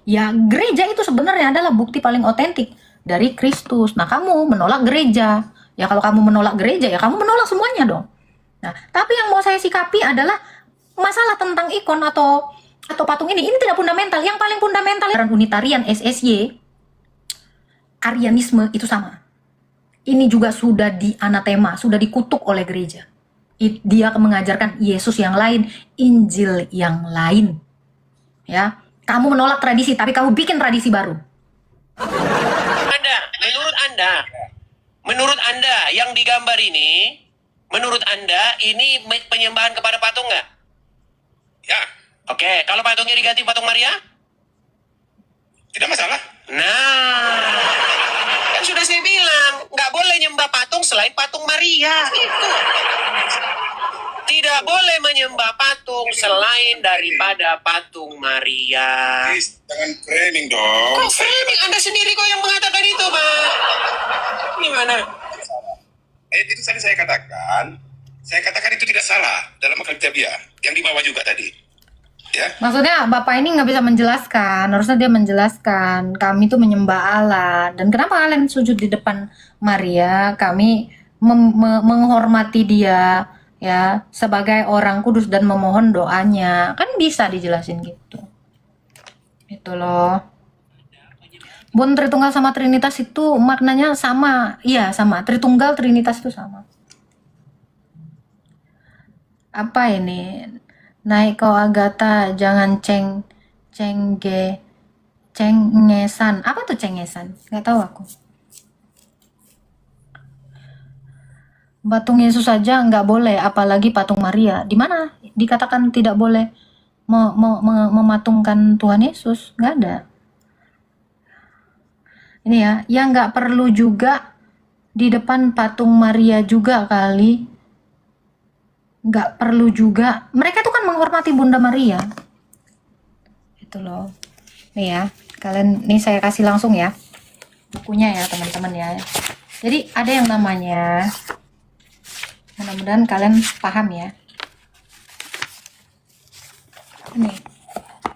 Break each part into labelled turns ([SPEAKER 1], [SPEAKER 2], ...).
[SPEAKER 1] Ya, gereja itu sebenarnya adalah bukti paling otentik dari Kristus. Nah, kamu menolak gereja. Ya, kalau kamu menolak gereja, ya kamu menolak semuanya dong. Nah, tapi yang mau saya sikapi adalah masalah tentang ikon atau patung ini. Ini tidak fundamental. Yang paling fundamental Unitarian, SSY, Arianisme itu sama. Ini juga sudah dianatema, sudah dikutuk oleh gereja. Dia mengajarkan Yesus yang lain, Injil yang lain. Ya, kamu menolak tradisi, tapi kamu bikin tradisi baru.
[SPEAKER 2] Menurut Anda yang digambar ini, menurut Anda ini penyembahan kepada patung nggak?
[SPEAKER 3] Ya.
[SPEAKER 2] Oke, kalau patungnya diganti patung Maria?
[SPEAKER 3] Tidak masalah.
[SPEAKER 2] Nah, kan sudah saya bilang, nggak boleh nyembah patung selain patung Maria. Itu. Tidak boleh menyembah patung selain daripada patung Maria.
[SPEAKER 3] Please, jangan framing dong.
[SPEAKER 2] Kok framing? Anda sendiri kok yang mengatakan itu, Pak. Gimana?
[SPEAKER 3] Itu tadi saya katakan itu tidak salah dalam Alkitabiah yang dibawa juga tadi. Ya.
[SPEAKER 1] Maksudnya Bapak ini nggak bisa menjelaskan, harusnya dia menjelaskan kami itu menyembah Allah, dan kenapa kalian sujud di depan Maria? Kami menghormati dia ya sebagai orang kudus dan memohon doanya, kan bisa dijelasin gitu. Itu loh. Bun, Tritunggal sama Trinitas itu maknanya sama. Iya, sama. Tritunggal, Trinitas itu sama. Apa ini? Naik kau Agatha, jangan cengesan. Apa tuh cengesan? Gak tahu aku. Patung Yesus saja nggak boleh, apalagi patung Maria. Di mana dikatakan tidak boleh mematungkan Tuhan Yesus? Nggak ada. Ini ya, yang nggak perlu juga di depan patung Maria juga kali. Nggak perlu juga. Mereka tuh kan menghormati Bunda Maria. Itu loh. Nih ya, kalian, nih saya kasih langsung ya bukunya ya teman-teman ya. Jadi ada yang namanya, mudah-mudahan kalian paham ya.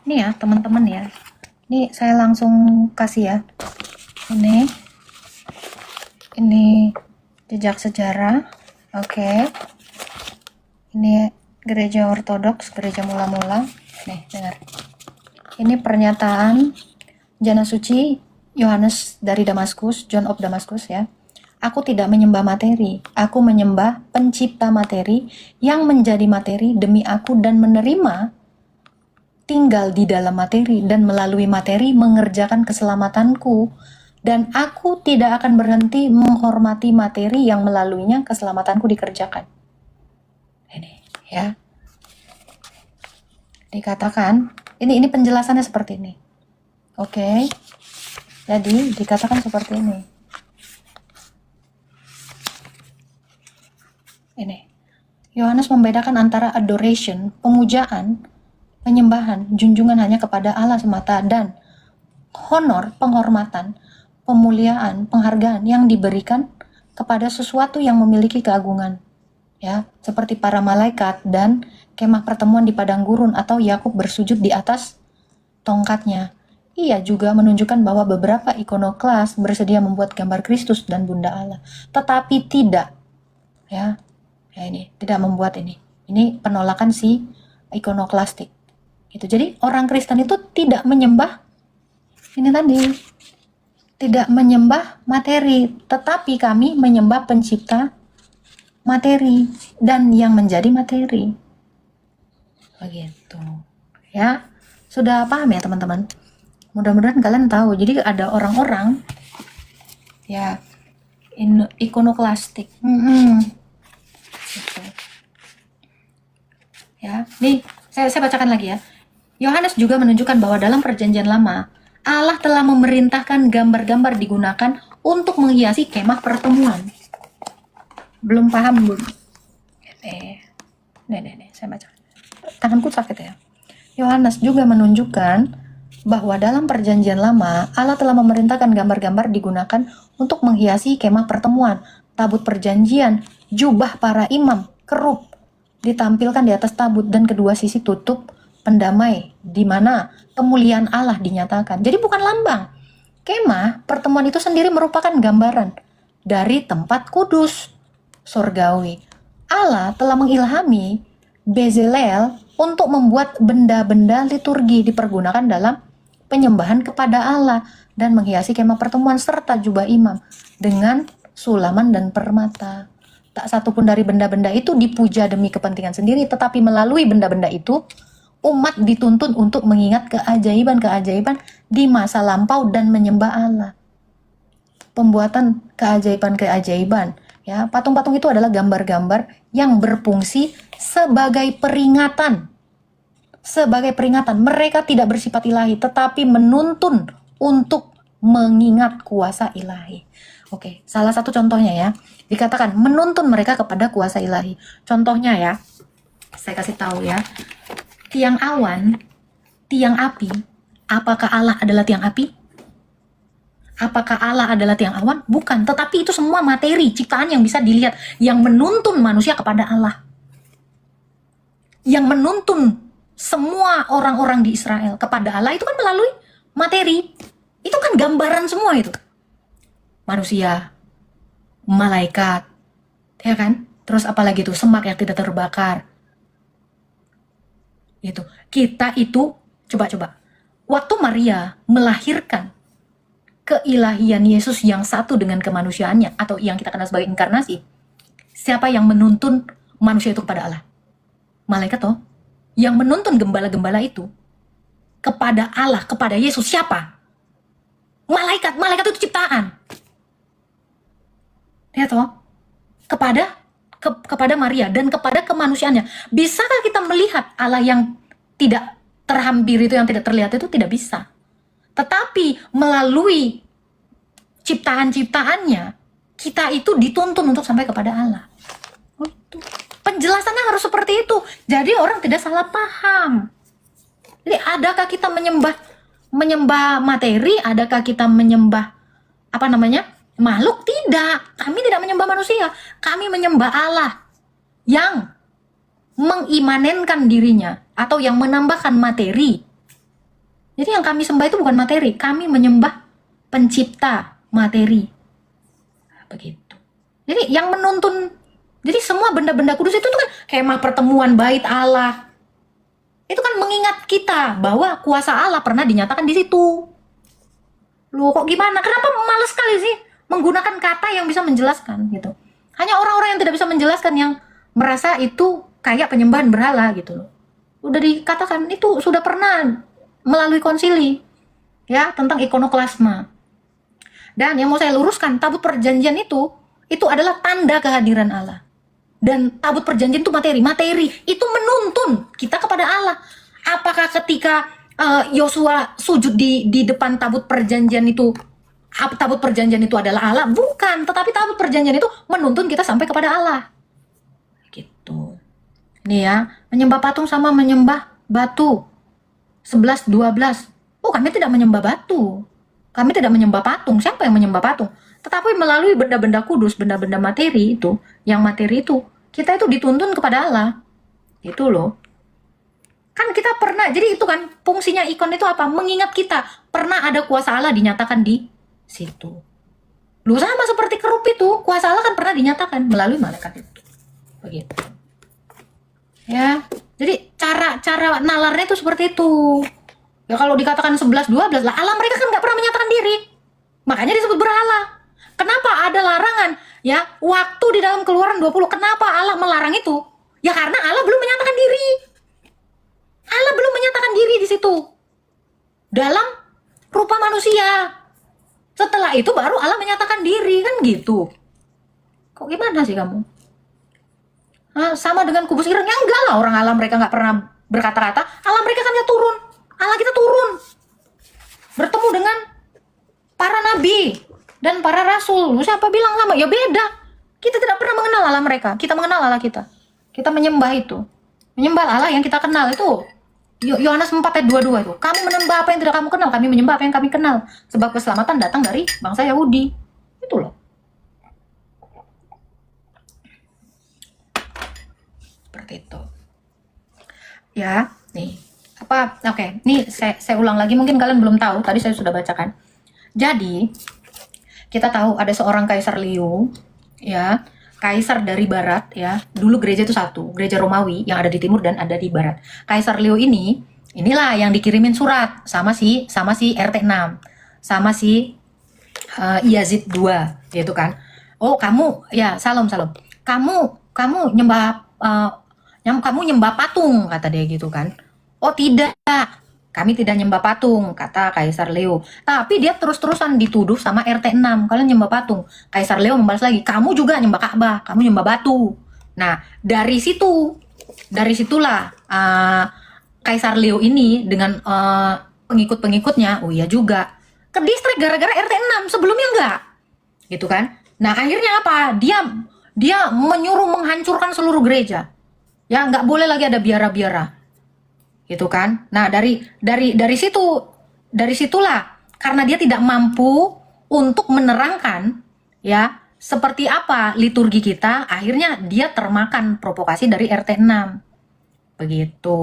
[SPEAKER 1] Ini ya teman-teman ya. Ini saya langsung kasih ya. Ini jejak sejarah. Oke. Ini gereja ortodoks, gereja mula-mula. Nih, dengar. Ini pernyataan Jana Suci Yohanes dari Damaskus, John of Damascus ya. Aku tidak menyembah materi, aku menyembah pencipta materi yang menjadi materi demi aku dan menerima tinggal di dalam materi dan melalui materi mengerjakan keselamatanku. Dan aku tidak akan berhenti menghormati materi yang melaluinya keselamatanku dikerjakan. Ini ya, dikatakan ini penjelasannya seperti ini. Oke, jadi dikatakan seperti ini. Ini Yohanes membedakan antara adoration, pemujaan, penyembahan, junjungan hanya kepada Allah semata, dan honor, penghormatan, pemuliaan, penghargaan yang diberikan kepada sesuatu yang memiliki keagungan. Ya, seperti para malaikat dan kemah pertemuan di padang gurun atau Yakub bersujud di atas tongkatnya. Ia juga menunjukkan bahwa beberapa ikonoklas bersedia membuat gambar Kristus dan Bunda Allah, tetapi tidak ya ini tidak membuat ini. Ini penolakan si ikonoklastik. Gitu. Jadi orang Kristen itu tidak menyembah ini tadi. Tidak menyembah materi, tetapi kami menyembah pencipta materi dan yang menjadi materi. Begitu. Ya. Sudah paham ya, teman-teman? Mudah-mudahan kalian tahu. Jadi ada orang-orang ya ikonoklastik. Gitu. Ya, nih saya bacakan lagi ya. Yohanes juga menunjukkan bahwa dalam Perjanjian Lama Allah telah memerintahkan gambar-gambar digunakan untuk menghiasi kemah pertemuan. Belum paham belum? Nih, saya baca. Tanganku sakit ya. Yohanes juga menunjukkan bahwa dalam Perjanjian Lama Allah telah memerintahkan gambar-gambar digunakan untuk menghiasi kemah pertemuan, tabut perjanjian, jubah para imam, kerub ditampilkan di atas tabut dan kedua sisi tutup pendamai, di mana kemuliaan Allah dinyatakan. Jadi bukan lambang. Kemah, pertemuan itu sendiri merupakan gambaran dari tempat kudus surgawi. Allah telah mengilhami Bezalel untuk membuat benda-benda liturgi dipergunakan dalam penyembahan kepada Allah dan menghiasi kemah pertemuan serta jubah imam dengan sulaman dan permata. Tak satu pun dari benda-benda itu dipuja demi kepentingan sendiri, tetapi melalui benda-benda itu umat dituntun untuk mengingat keajaiban-keajaiban di masa lampau dan menyembah Allah. Pembuatan keajaiban-keajaiban, ya, patung-patung itu adalah gambar-gambar yang berfungsi sebagai peringatan. Sebagai peringatan, mereka tidak bersifat ilahi, tetapi menuntun untuk mengingat kuasa ilahi. Oke, salah satu contohnya ya, dikatakan menuntun mereka kepada kuasa ilahi. Contohnya ya, saya kasih tahu ya, tiang awan, tiang api, apakah Allah adalah tiang api? Apakah Allah adalah tiang awan? Bukan, tetapi itu semua materi, ciptaan yang bisa dilihat, yang menuntun manusia kepada Allah. Yang menuntun semua orang-orang di Israel kepada Allah itu kan melalui materi. Itu kan gambaran semua itu. Manusia, malaikat, ya kan? Terus apalagi itu, semak yang tidak terbakar. Itu. Kita itu, coba-coba. Waktu Maria melahirkan keilahian Yesus yang satu dengan kemanusiaannya, atau yang kita kenal sebagai inkarnasi, siapa yang menuntun manusia itu kepada Allah? Malaikat toh. Yang menuntun gembala-gembala itu kepada Allah, kepada Yesus, siapa? Malaikat itu ciptaan. Ya toh? Kepada Maria dan kepada kemanusiaannya. Bisakah kita melihat Allah yang tidak terhampiri itu, yang tidak terlihat itu? Tidak bisa. Tetapi melalui ciptaan-ciptaannya, kita itu dituntun untuk sampai kepada Allah. Penjelasannya harus seperti itu. Jadi orang tidak salah paham. Jadi adakah kita menyembah materi? Adakah kita menyembah makhluk? Tidak. Kami tidak menyembah manusia. Kami menyembah Allah yang mengimanenkan dirinya atau yang menambahkan materi. Jadi yang kami sembah itu bukan materi. Kami menyembah pencipta materi. Begitu. Jadi yang menuntun, jadi semua benda-benda kudus itu kan kemah pertemuan, bait Allah. Itu kan mengingat kita bahwa kuasa Allah pernah dinyatakan di situ. Loh kok gimana? Kenapa males sekali sih menggunakan kata yang bisa menjelaskan gitu. Hanya orang-orang yang tidak bisa menjelaskan yang merasa itu kayak penyembahan berhala gitu loh. Udah dikatakan itu sudah pernah melalui konsili ya tentang ikonoklasma. Dan yang mau saya luruskan, tabut perjanjian itu adalah tanda kehadiran Allah. Dan tabut perjanjian itu materi itu menuntun kita kepada Allah. Apakah ketika Yosua sujud di depan tabut perjanjian itu, tabut perjanjian itu adalah Allah? Bukan, tetapi tabut perjanjian itu menuntun kita sampai kepada Allah. Gitu. Nih ya, menyembah patung sama menyembah batu. 11, 12. Oh, kami tidak menyembah batu. Kami tidak menyembah patung. Siapa yang menyembah patung? Tetapi melalui benda-benda kudus, benda-benda materi itu, yang materi itu, kita itu dituntun kepada Allah. Gitu loh. Kan kita pernah, jadi itu kan fungsinya ikon itu apa? Mengingat kita pernah ada kuasa Allah dinyatakan di situ. Loh sama seperti kerup itu, kuasa Allah kan pernah dinyatakan melalui malaikat itu. Begitu. Ya, jadi cara nalarnya itu seperti itu. Ya kalau dikatakan 11, 12 lah, Allah mereka kan nggak pernah menyatakan diri. Makanya disebut berhala. Kenapa ada larangan? Ya, waktu di dalam Keluaran 20, kenapa Allah melarang itu? Ya karena Allah belum menyatakan diri. Allah belum menyatakan diri di situ. Dalam rupa manusia. Setelah itu baru Allah menyatakan diri, kan gitu. Kok gimana sih kamu? Sama dengan kubus ireng? Ya enggak lah, orang Allah mereka nggak pernah berkata-kata. Allah mereka kan ya turun. Allah kita turun. Bertemu dengan para nabi dan para rasul. Siapa bilang lama? Ya beda. Kita tidak pernah mengenal Allah mereka. Kita mengenal Allah kita. Kita menyembah itu. Menyembah Allah yang kita kenal itu. Yohanes 4 ayat 22 itu. Kamu menyembah apa yang tidak kamu kenal. Kami menyembah apa yang kami kenal. Sebab keselamatan datang dari bangsa Yahudi. Itu loh. Seperti itu. Ya, nih. Oke, ini saya ulang lagi, mungkin kalian belum tahu, tadi saya sudah bacakan. Jadi, kita tahu ada seorang Kaisar Leo, ya, kaisar dari barat, ya. Dulu gereja itu satu, gereja Romawi yang ada di timur dan ada di barat. Kaisar Leo inilah yang dikirimin surat sama si RT6, sama si Yazid II, gitu kan. Oh, kamu, ya, salam. Kamu nyembah kamu nyembah patung, kata dia gitu kan. Oh tidak, kami tidak nyembah patung, kata Kaisar Leo. Tapi dia terus-terusan dituduh sama RT6, kalian nyembah patung. Kaisar Leo membalas lagi, kamu juga nyembah Ka'bah, kamu nyembah batu. Nah, dari situlah Kaisar Leo ini dengan pengikut-pengikutnya, oh iya juga, ke distrik gara-gara RT6, sebelumnya enggak. Gitu kan. Nah, akhirnya apa? Dia menyuruh menghancurkan seluruh gereja. Ya, nggak boleh lagi ada biara-biara. Gitu kan. Nah, dari situlah karena dia tidak mampu untuk menerangkan ya seperti apa liturgi kita, akhirnya dia termakan provokasi dari RT6. Begitu.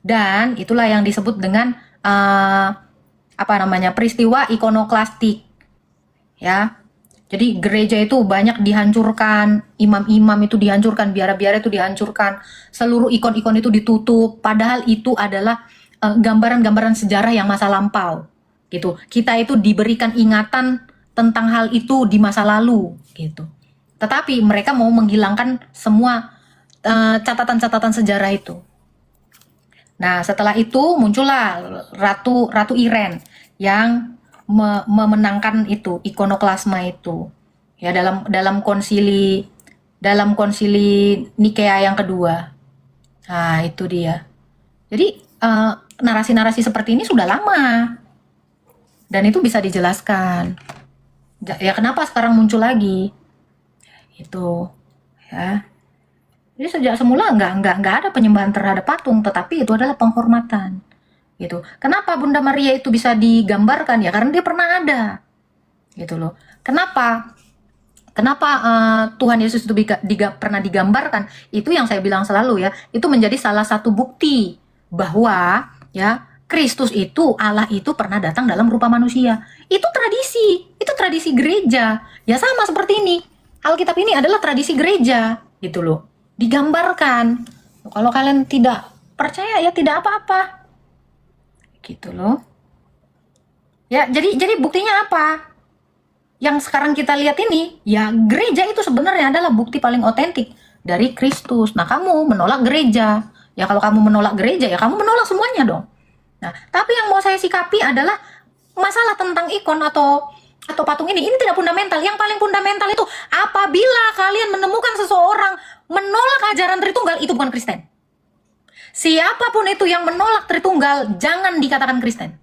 [SPEAKER 1] Dan itulah yang disebut dengan peristiwa ikonoklastik. Ya. Jadi gereja itu banyak dihancurkan, imam-imam itu dihancurkan, biara-biara itu dihancurkan, seluruh ikon-ikon itu ditutup, padahal itu adalah gambaran-gambaran sejarah yang masa lampau, gitu. Kita itu diberikan ingatan tentang hal itu di masa lalu, gitu. Tetapi mereka mau menghilangkan semua catatan-catatan sejarah itu. Nah, setelah itu muncullah Ratu Iren yang memenangkan itu ikonoklasma itu ya dalam konsili Nikea yang kedua. Nah, itu dia. Jadi narasi-narasi seperti ini sudah lama dan itu bisa dijelaskan ya kenapa sekarang muncul lagi itu ya. Jadi sejak semula nggak ada penyembahan terhadap patung, tetapi itu adalah penghormatan. Gitu. Kenapa Bunda Maria itu bisa digambarkan ya? Karena dia pernah ada, gitu loh. Kenapa Tuhan Yesus itu pernah digambarkan? Itu yang saya bilang selalu ya. Itu menjadi salah satu bukti bahwa ya Kristus itu, Allah itu pernah datang dalam rupa manusia. Itu tradisi gereja. Ya sama seperti ini. Alkitab ini adalah tradisi gereja, gitu loh. Digambarkan. Kalau kalian tidak percaya ya tidak apa-apa. Gitu loh. Ya, jadi buktinya apa? Yang sekarang kita lihat ini, ya gereja itu sebenarnya adalah bukti paling otentik dari Kristus. Nah, kamu menolak gereja. Ya kalau kamu menolak gereja, ya kamu menolak semuanya dong. Nah, tapi yang mau saya sikapi adalah masalah tentang ikon atau patung ini tidak fundamental. Yang paling fundamental itu apabila kalian menemukan seseorang menolak ajaran Tritunggal, itu bukan Kristen. Siapapun itu yang menolak Tritunggal, jangan dikatakan Kristen.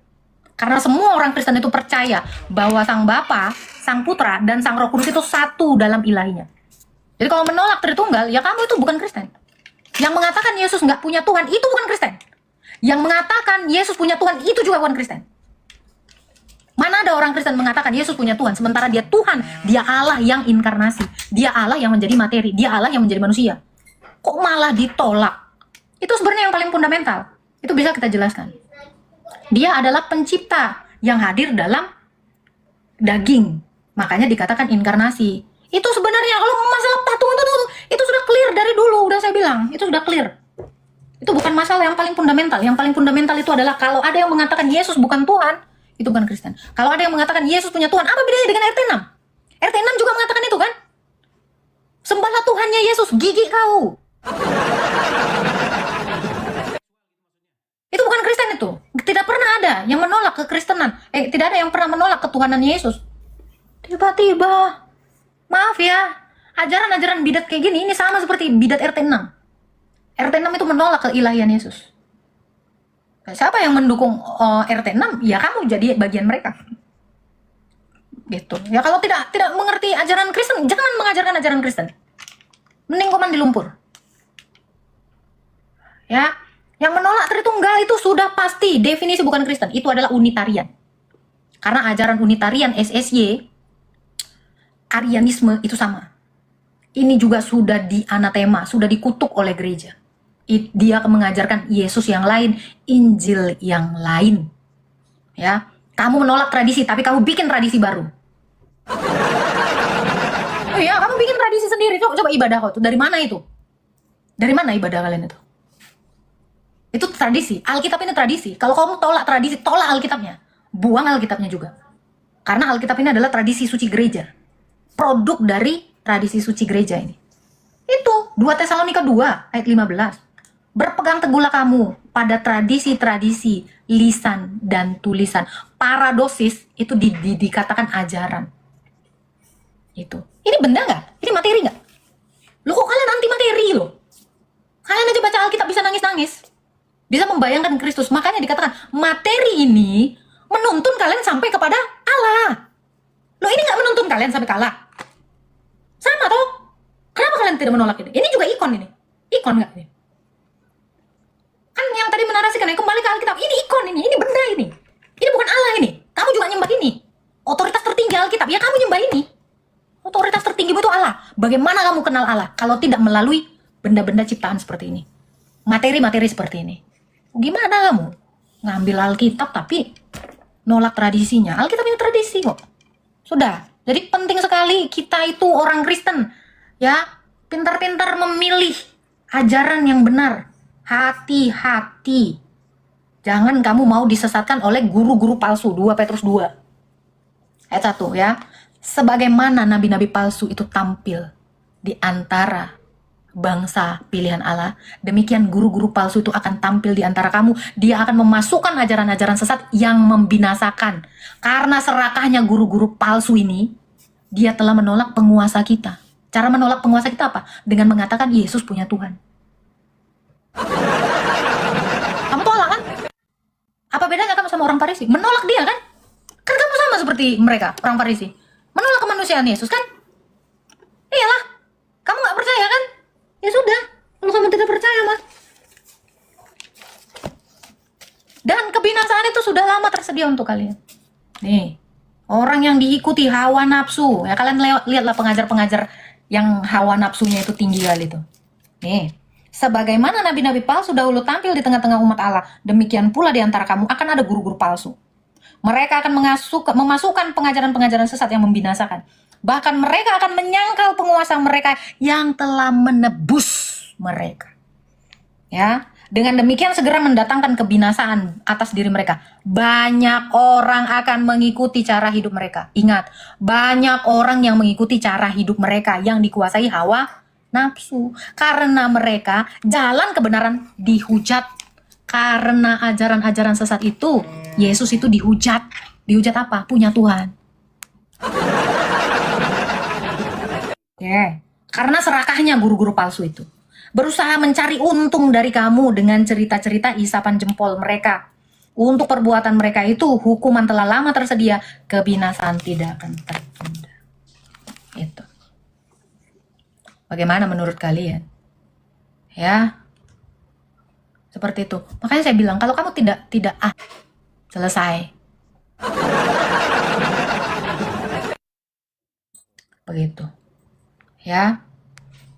[SPEAKER 1] Karena semua orang Kristen itu percaya bahwa Sang Bapa, Sang Putra, dan Sang Roh Kudus itu satu dalam ilahinya. Jadi kalau menolak Tritunggal, ya kamu itu bukan Kristen. Yang mengatakan Yesus nggak punya Tuhan, itu bukan Kristen. Yang mengatakan Yesus punya Tuhan, itu juga bukan Kristen. Mana ada orang Kristen mengatakan Yesus punya Tuhan, sementara dia Tuhan, dia Allah yang inkarnasi, dia Allah yang menjadi materi, dia Allah yang menjadi manusia. Kok malah ditolak? Itu sebenarnya yang paling fundamental. Itu bisa kita jelaskan. Dia adalah pencipta yang hadir dalam daging. Makanya dikatakan inkarnasi. Itu sebenarnya kalau masalah patung itu sudah clear dari dulu, udah saya bilang. Itu sudah clear. Itu bukan masalah yang paling fundamental. Yang paling fundamental itu adalah kalau ada yang mengatakan Yesus bukan Tuhan, itu bukan Kristen. Kalau ada yang mengatakan Yesus punya Tuhan, apa bedanya dengan RT6? RT6 juga mengatakan itu kan? Sembahlah Tuhannya Yesus, gigi kau. Itu bukan Kristen itu. Tidak pernah ada yang menolak kekristenan. Tidak ada yang pernah menolak ketuhanan Yesus. Tiba-tiba, maaf ya, ajaran-ajaran bidat kayak gini, ini sama seperti bidat RT6. RT6 itu menolak keilahian Yesus. Siapa yang mendukung RT6? Ya kamu jadi bagian mereka. Gitu. Ya kalau tidak mengerti ajaran Kristen, jangan mengajarkan ajaran Kristen. Mending kau mandi lumpur. Ya, yang menolak Tritunggal itu sudah pasti definisi bukan Kristen. Itu adalah Unitarian. Karena ajaran Unitarian, SSY, Arianisme itu sama. Ini juga sudah dianatema, sudah dikutuk oleh gereja. Dia akan mengajarkan Yesus yang lain, Injil yang lain. Ya, kamu menolak tradisi, tapi kamu bikin tradisi baru. Oh iya, kamu bikin tradisi sendiri. Coba ibadah kau tuh. Dari mana itu? Dari mana ibadah kalian itu? Itu tradisi. Alkitab ini tradisi. Kalau kamu tolak tradisi, tolak Alkitabnya. Buang Alkitabnya juga. Karena Alkitab ini adalah tradisi suci gereja. Produk dari tradisi suci gereja ini. Itu 2 Tesalonika 2 ayat 15. Berpegang teguhlah kamu pada tradisi-tradisi lisan dan tulisan. Paradosis itu dikatakan ajaran. Itu. Ini benda nggak? Ini materi nggak? Loh kok kalian anti materi loh? Kalian aja baca Alkitab bisa nangis-nangis. Bisa membayangkan Kristus. Makanya dikatakan materi ini menuntun kalian sampai kepada Allah. Loh ini nggak menuntun kalian sampai ke Allah? Sama toh? Kenapa kalian tidak menolak ini? Ini juga ikon ini. Ikon nggak ini? Kan yang tadi menarasikan, yang kembali ke Alkitab. Ini ikon ini benda ini. Ini bukan Allah ini. Kamu juga nyembah ini. Otoritas tertinggi Alkitab, ya kamu nyembah ini. Otoritas tertinggimu itu Allah. Bagaimana kamu kenal Allah kalau tidak melalui benda-benda ciptaan seperti ini? Materi-materi seperti ini. Gimana kamu? Ngambil Alkitab tapi nolak tradisinya. Alkitab ini tradisi kok. Sudah. Jadi penting sekali kita itu orang Kristen. Ya, pintar-pintar memilih ajaran yang benar. Hati-hati. Jangan kamu mau disesatkan oleh guru-guru palsu. 2 Petrus 2 ayat 1 ya. Sebagaimana nabi-nabi palsu itu tampil di antara bangsa pilihan Allah, demikian guru-guru palsu itu akan tampil di antara kamu. Dia akan memasukkan ajaran-ajaran sesat yang membinasakan. Karena serakahnya guru-guru palsu ini, dia telah menolak penguasa kita. Cara menolak penguasa kita apa? Dengan mengatakan Yesus punya Tuhan. Kamu tolak kan? Apa bedanya kamu sama orang Farisi? Menolak dia kan? Kan kamu sama seperti mereka, orang Farisi. Menolak kemanusiaan Yesus kan? Iyalah. Kamu gak percaya kan? Ya sudah. Kalau kamu tidak percaya mah. Dan kebinasaan itu sudah lama tersedia untuk kalian. Nih. Orang yang diikuti hawa nafsu. Ya kalian lihatlah pengajar-pengajar yang hawa nafsunya itu tinggi kali itu. Nih. Sebagaimana nabi-nabi palsu dahulu tampil di tengah-tengah umat Allah, demikian pula di antara kamu akan ada guru-guru palsu. Mereka akan memasukkan pengajaran-pengajaran sesat yang membinasakan. Bahkan mereka akan menyangkal penguasa mereka yang telah menebus mereka. Ya, dengan demikian segera mendatangkan kebinasaan atas diri mereka. Banyak orang akan mengikuti cara hidup mereka. Ingat, banyak orang yang mengikuti cara hidup mereka yang dikuasai hawa nafsu. Karena mereka jalan kebenaran dihujat. Karena ajaran-ajaran sesat itu, Yesus itu dihujat. Dihujat apa? Punya Tuhan. Oke. Karena serakahnya guru-guru palsu itu berusaha mencari untung dari kamu dengan cerita-cerita isapan jempol mereka. Untuk perbuatan mereka itu, hukuman telah lama tersedia, kebinasaan tidak akan tertunda. Itu. Bagaimana menurut kalian? Ya. Seperti itu. Makanya saya bilang, kalau kamu tidak selesai. Begitu. Ya.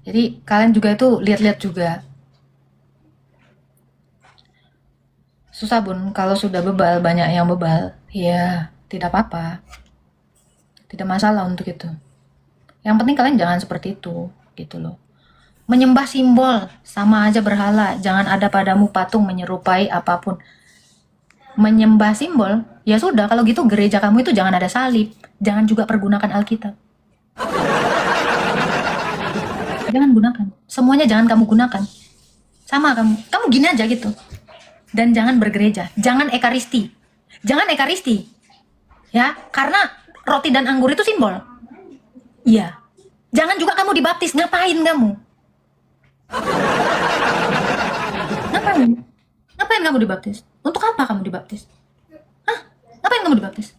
[SPEAKER 1] Jadi kalian juga itu lihat-lihat juga. Susah bun, kalau sudah bebal, banyak yang bebal. Ya, tidak apa-apa. Tidak masalah untuk itu. Yang penting kalian jangan seperti itu. Gitu loh. Menyembah simbol sama aja berhala. Jangan ada padamu patung menyerupai apapun. Menyembah simbol, ya sudah, kalau gitu gereja kamu itu jangan ada salib. Jangan juga pergunakan Alkitab. Jangan gunakan. Semuanya jangan kamu gunakan. Sama kamu. Kamu gini aja gitu. Dan jangan bergereja. Jangan ekaristi. Jangan ekaristi. Ya, karena roti dan anggur itu simbol. Iya. Jangan juga kamu dibaptis. Ngapain kamu? Ngapain? Ngapain kamu dibaptis? Untuk apa kamu dibaptis? Hah? Ngapain kamu dibaptis?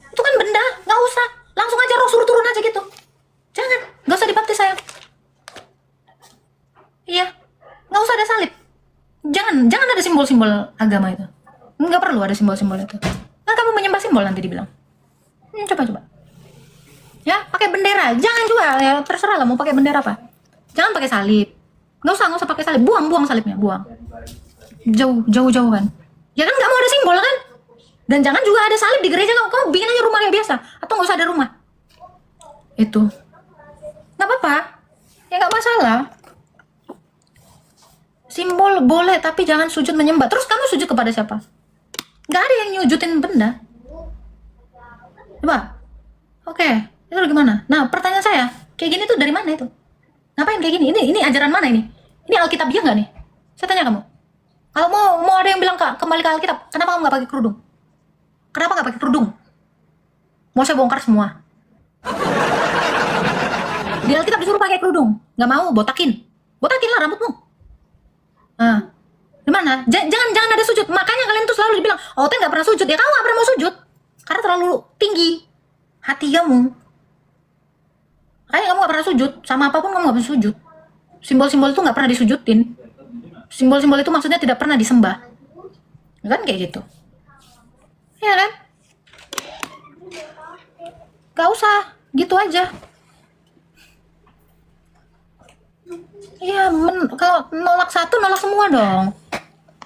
[SPEAKER 1] Itu kan benda, nggak usah. Langsung aja roh suruh turun aja gitu. Jangan, nggak usah dibaptis sayang. Iya, nggak usah ada salib. Jangan ada simbol-simbol agama itu. Nggak perlu ada simbol-simbol itu. Nah, kamu menyembah simbol nanti dibilang. Coba. Ya, pakai bendera. Jangan juga, ya terserah lah mau pakai bendera apa. Jangan pakai salib. Nggak usah pakai salib. Buang salibnya, buang. Jauh kan. Ya kan nggak mau ada simbol kan? Dan jangan juga ada salib di gereja. Kamu bikin aja rumah kayak biasa. Atau nggak usah ada rumah. Itu. Nggak apa-apa. Ya nggak masalah. Simbol boleh, tapi jangan sujud menyembah. Terus kamu sujud kepada siapa? Nggak ada yang nyujutin benda. Coba. Oke, itu gimana? Nah, pertanyaan saya, kayak gini tuh dari mana itu? Ngapain kayak gini? Ini ajaran mana ini? Ini Alkitabiah nggak nih? Saya tanya kamu. Kalau mau ada yang bilang kembali ke Alkitab, kenapa kamu nggak pakai kerudung? Kenapa nggak pakai kerudung? Mau saya bongkar semua. Di Alkitab disuruh pakai kerudung, nggak mau, botakin lah rambutmu. Nah, gimana? Jangan ada sujud. Makanya kalian tuh selalu dibilang, oh teh nggak pernah sujud. Ya kamu nggak pernah mau sujud, karena terlalu tinggi hati kamu. Makanya kamu nggak pernah sujud. Sama apapun kamu nggak pernah sujud. Simbol-simbol itu nggak pernah disujudin. Simbol-simbol itu maksudnya tidak pernah disembah. Kan kayak gitu. Ya kan? Gak usah, gitu aja. Iya, kalau nolak satu, nolak semua dong.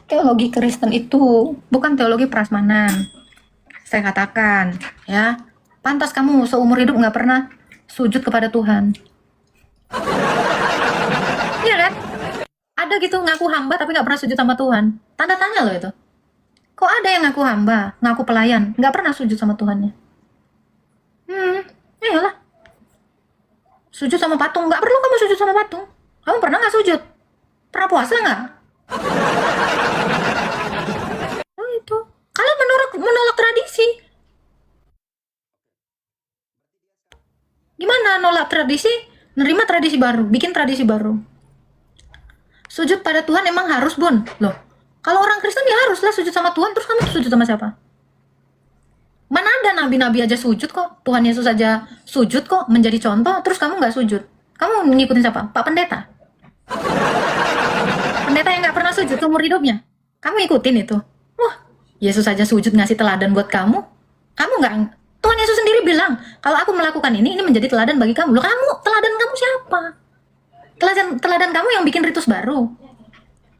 [SPEAKER 1] Teologi Kristen itu bukan teologi prasmanan. Saya katakan, ya, pantas kamu seumur hidup nggak pernah sujud kepada Tuhan. Iya kan? Ada gitu ngaku hamba tapi nggak pernah sujud sama Tuhan. Tanda tanya loh itu. Kok ada yang ngaku hamba, ngaku pelayan, nggak pernah sujud sama Tuhannya? Iyalah. Sujud sama patung, nggak perlu kamu sujud sama patung. Kamu pernah nggak sujud? Pernah puasa nggak? Oh itu. Kalian menolak tradisi. Gimana nolak tradisi? Nerima tradisi baru, bikin tradisi baru. Sujud pada Tuhan emang harus, Bun. Loh, kalau orang Kristen ya haruslah sujud sama Tuhan, terus kamu sujud sama siapa? Mana ada nabi-nabi aja sujud kok. Tuhan Yesus aja sujud kok, menjadi contoh, terus kamu nggak sujud. Kamu ngikutin siapa? Pak Pendeta? Pendeta yang nggak pernah sujud seumur hidupnya. Kamu ikutin itu. Wah, Yesus aja sujud ngasih teladan buat kamu. Kamu nggak. Tuhan Yesus sendiri bilang, kalau aku melakukan ini menjadi teladan bagi kamu. Loh, teladan kamu siapa? Teladan kamu yang bikin ritus baru.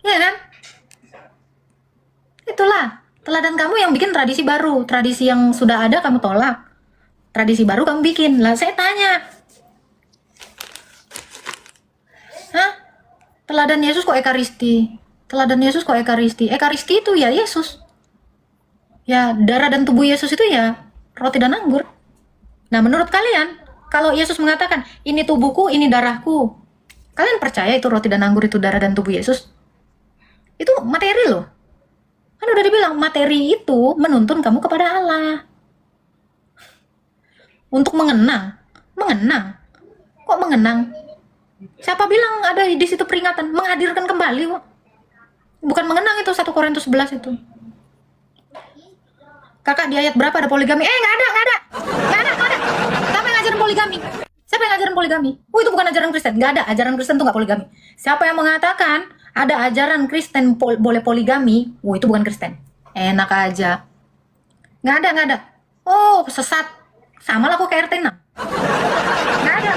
[SPEAKER 1] Ya kan? Itulah. Teladan kamu yang bikin tradisi baru. Tradisi yang sudah ada kamu tolak. Tradisi baru kamu bikin. Lah saya tanya. Hah? Teladan Yesus kok ekaristi? Teladan Yesus kok ekaristi? Ekaristi itu ya Yesus. Ya, darah dan tubuh Yesus itu ya roti dan anggur. Nah, menurut kalian, kalau Yesus mengatakan, ini tubuhku, ini darahku, kalian percaya itu roti dan anggur itu darah dan tubuh Yesus? Itu materi loh. Kan udah dibilang, materi itu menuntun kamu kepada Allah. Untuk mengenang. Kok mengenang? Siapa bilang ada di situ peringatan? Menghadirkan kembali kok. Bukan mengenang itu 1 Korintus 11 itu. Kakak di ayat berapa ada poligami? Nggak ada. Siapa yang ngajarin poligami? Siapa yang ngajarin poligami? Itu bukan ajaran Kristen. Nggak ada, ajaran Kristen tuh nggak poligami. Siapa yang mengatakan ada ajaran Kristen boleh poligami? Itu bukan Kristen. Enak aja. Nggak ada. Oh, sesat. Sama lah kok kayak RT 6. Nggak ada.